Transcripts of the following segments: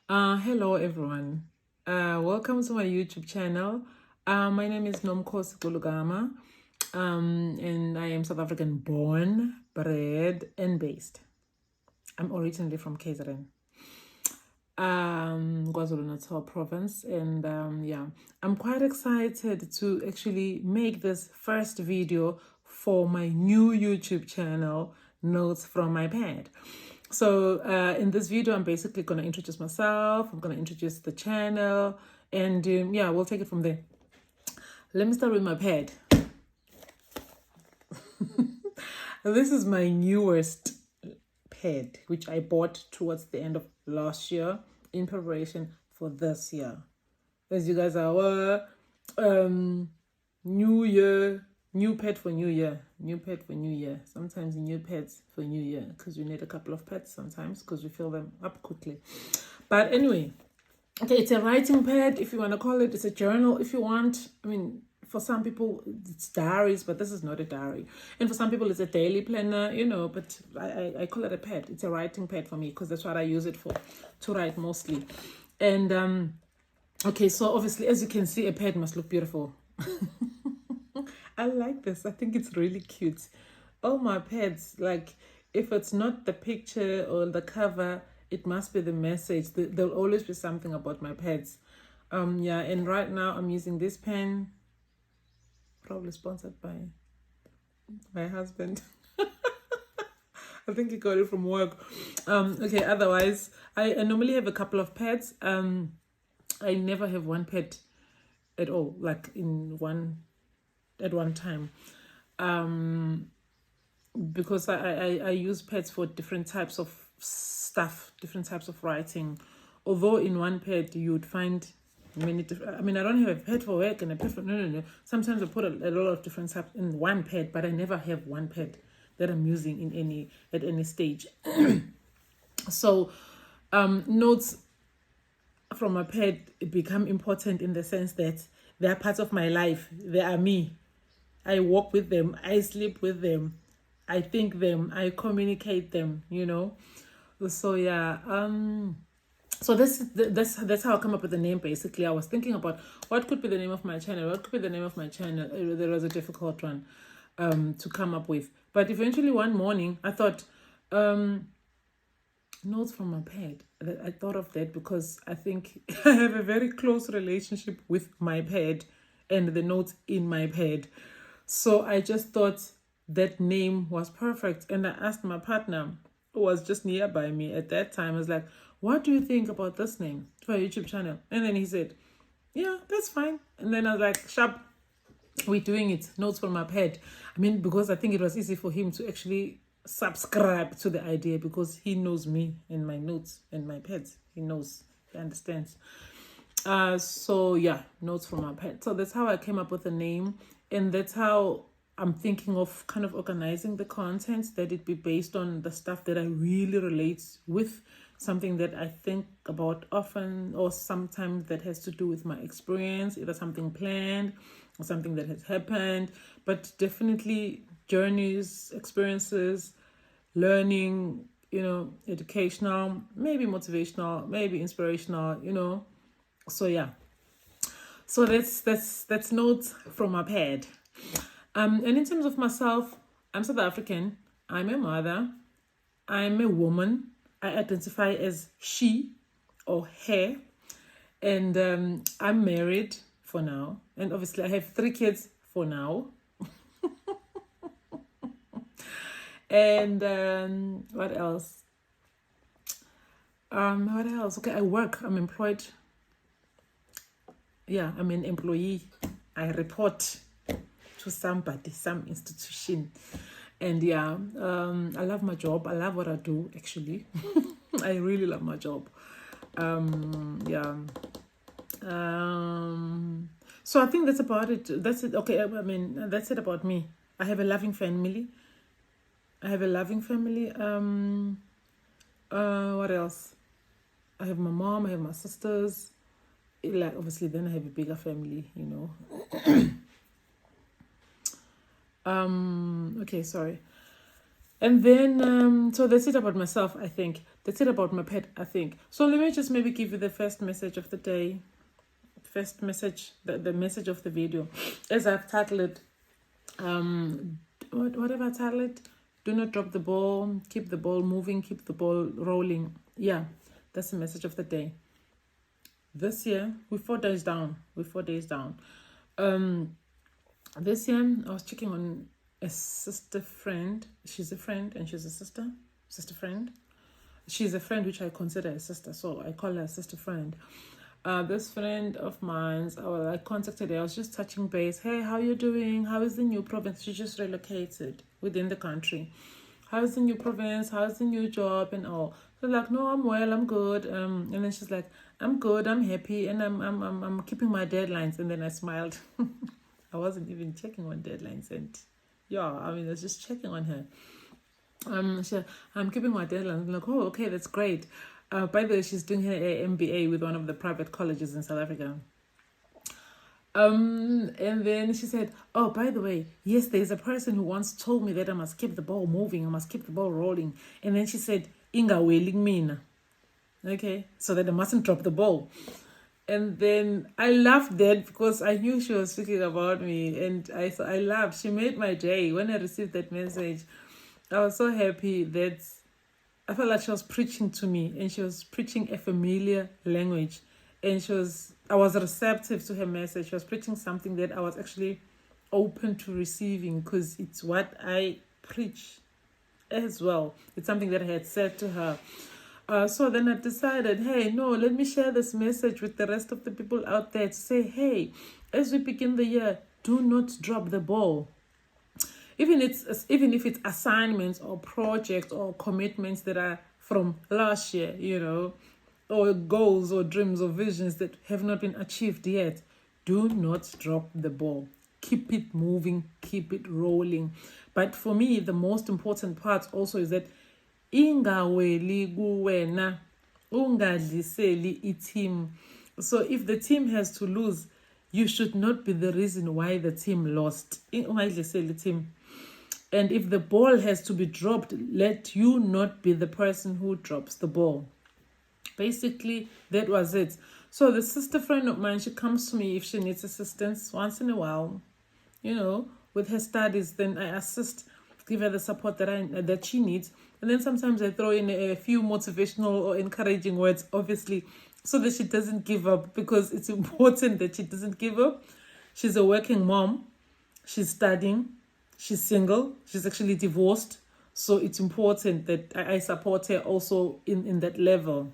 Hello everyone. Welcome to my YouTube channel. My name is Nomkhosi Xulu-Gama, and I am South African born, bred, and based. I'm originally from KZN, KwaZulu-Natal province, and I'm quite excited to actually make this first video for my new YouTube channel, Notes from My Pad. So in this video, I'm basically going to introduce myself. I'm going to introduce the channel, and we'll take it from there. Let me start with my pad. This is my newest pad, which I bought towards the end of last year in preparation for this year. As you guys are aware, new year, new pet for new year, new pet for new year. Sometimes new pets for new year, because we need a couple of pets sometimes because we fill them up quickly. But anyway, okay, it's a writing pad if you want to call it. It's a journal if you want. I mean, for some people it's diaries, but this is not a diary. And for some people it's a daily planner, but I call it a pad. It's a writing pad for me because that's what I use it for, to write mostly. And okay, so obviously, as you can see, a pad must look beautiful. I like this. I think it's really cute. All my pads, like, if it's not the picture or the cover, it must be the message. There'll always be something about my pads. And right now I'm using this pen, probably sponsored by my husband. I think he got it from work. Okay, otherwise, I normally have a couple of pads. I never have one pad at all, like at one time, because I use pads for different types of stuff, different types of writing. Although in one pad you would find many different. I mean, I don't have a pad for work and a pad for no. Sometimes I put a lot of different stuff in one pad, but I never have one pad that I'm using at any stage. So notes from a pad become important in the sense that they are parts of my life. They are me. I walk with them. I sleep with them. I think them. I communicate them. So yeah. So that's how I come up with the name. Basically, I was thinking about what could be the name of my channel. What could be the name of my channel? There was a difficult one to come up with, but eventually one morning I thought, notes from my pad. I thought of that because I think I have a very close relationship with my pad and the notes in my pad. So I just thought that name was perfect. And I asked my partner, who was just nearby me at that time, I was like, what do you think about this name for a YouTube channel? And then he said, yeah, that's fine. And then I was like, sharp, we're doing it. Notes from my pad. I mean, because I think it was easy for him to actually subscribe to the idea because he knows me and my notes and my pads. He knows, he understands. So yeah, notes from my pad. So that's how I came up with the name, and that's how I'm thinking of kind of organizing the content, that it be based on the stuff that I really relate with, something that I think about often, or sometimes that has to do with my experience, either something planned or something that has happened, but definitely journeys, experiences, learning, educational, maybe motivational, maybe inspirational, so yeah. So that's notes from my pad. And in terms of myself, I'm South African. I'm a mother. I'm a woman. I identify as she or her. And I'm married for now. And obviously I have 3 kids for now. And what else? Okay, I work. I'm employed. Yeah, I'm an employee. I report to somebody, some institution. And yeah, I love my job. I love what I do, actually. I really love my job. So I think that's about it. That's it. Okay, I mean, that's it about me. I have a loving family. What else? I have my mom, I have my sisters. Like, obviously, then I have a bigger family, Okay, sorry. And then, so that's it about myself, I think. That's it about my pet, I think. So let me just maybe give you the first message of the day. First message, the message of the video. As I've titled it, what have I titled it? Do not drop the ball, keep the ball moving, keep the ball rolling. Yeah, that's the message of the day. This year, we're 4 days down. This year, I was checking on a sister friend. She's a friend and she's a sister friend. She's a friend which I consider a sister, so I call her a sister friend. This friend of mine, I contacted her. I was just touching base. Hey, how you doing? How is the new province? She just relocated within the country. How is the new province? How's the new job and all? So like, no, I'm well, I'm good. And then she's like, I'm good, I'm happy, and I'm keeping my deadlines. And then I smiled. I wasn't even checking on deadlines, and I was just checking on her. I'm keeping my deadlines. I'm like, oh, okay, that's great. By the way, she's doing her MBA with one of the private colleges in South Africa. And then she said, oh, by the way, yes, there's a person who once told me that I must keep the ball moving, I must keep the ball rolling. And then she said, Inga weling mina. Okay, so that I mustn't drop the ball. And then I laughed that because I knew she was speaking about me, and I laughed. She made my day. When I received that message, I was so happy that I felt like she was preaching to me, and she was preaching a familiar language, and I was receptive to her message. She was preaching something that I was actually open to receiving, because it's what I preach as well. It's something that I had said to her. So then I decided, hey, no, let me share this message with the rest of the people out there to say, hey, as we begin the year, do not drop the ball. Even if it's assignments or projects or commitments that are from last year, or goals or dreams or visions that have not been achieved yet, do not drop the ball. Keep it moving, keep it rolling. But for me, the most important part also is that ingaweli kuwena, ungadliseli iteam. So if the team has to lose, you should not be the reason why the team lost. Ungadliseli team. And if the ball has to be dropped, let you not be the person who drops the ball. Basically, that was it. So the sister friend of mine, she comes to me if she needs assistance once in a while, with her studies. Then I assist, give her the support that she needs. And then sometimes I throw in a few motivational or encouraging words, obviously, so that she doesn't give up, because it's important that she doesn't give up. She's a working mom. She's studying. She's single. She's actually divorced. So it's important that I support her also in that level.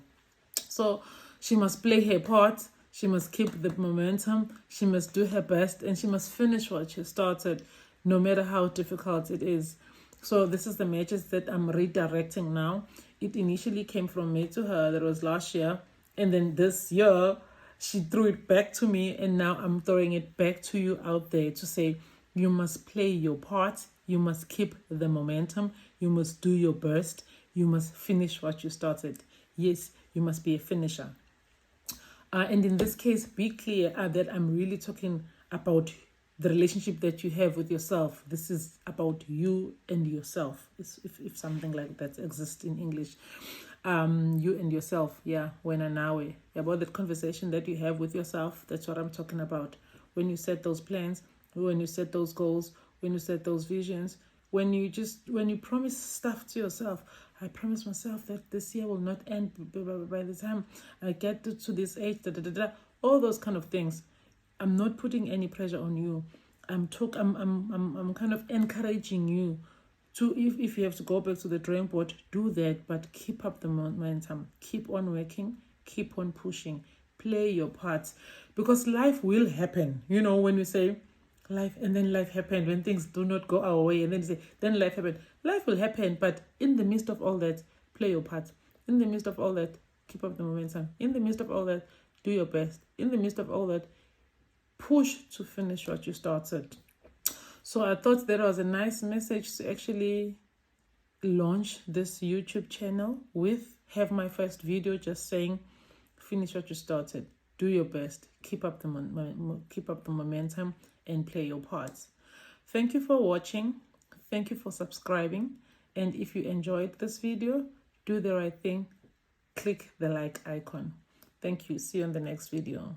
So she must play her part. She must keep the momentum. She must do her best. And she must finish what she started, no matter how difficult it is. So this is the message that I'm redirecting now. It initially came from me to her. That was last year. And then this year, she threw it back to me. And now I'm throwing it back to you out there to say, you must play your part. You must keep the momentum. You must do your best. You must finish what you started. Yes, you must be a finisher. And in this case, be clear that I'm really talking about the relationship that you have with yourself. This is about you and yourself. If something like that exists in English. You and yourself, wena nawe. About the conversation that you have with yourself. That's what I'm talking about. When you set those plans, when you set those goals, when you set those visions, when you promise stuff to yourself. I promise myself that this year will not end by the time I get to this age, all those kind of things. I'm not putting any pressure on you. I'm kind of encouraging you to, if you have to go back to the drawing board, do that, but keep up the momentum. Keep on working, keep on pushing, play your part, because life will happen. When you say life, and then life happened, when things do not go our way, and then you say, then life happened. Life will happen, but in the midst of all that, play your part. In the midst of all that, keep up the momentum. In the midst of all that, do your best. In the midst of all that, push to finish what you started. So I thought that was a nice message to actually launch this YouTube channel with. Have my first video just saying, finish what you started. Do your best. Keep up the momentum and play your parts. Thank you for watching. Thank you for subscribing. And if you enjoyed this video, do the right thing. click the like icon. Thank you. See you on the next video.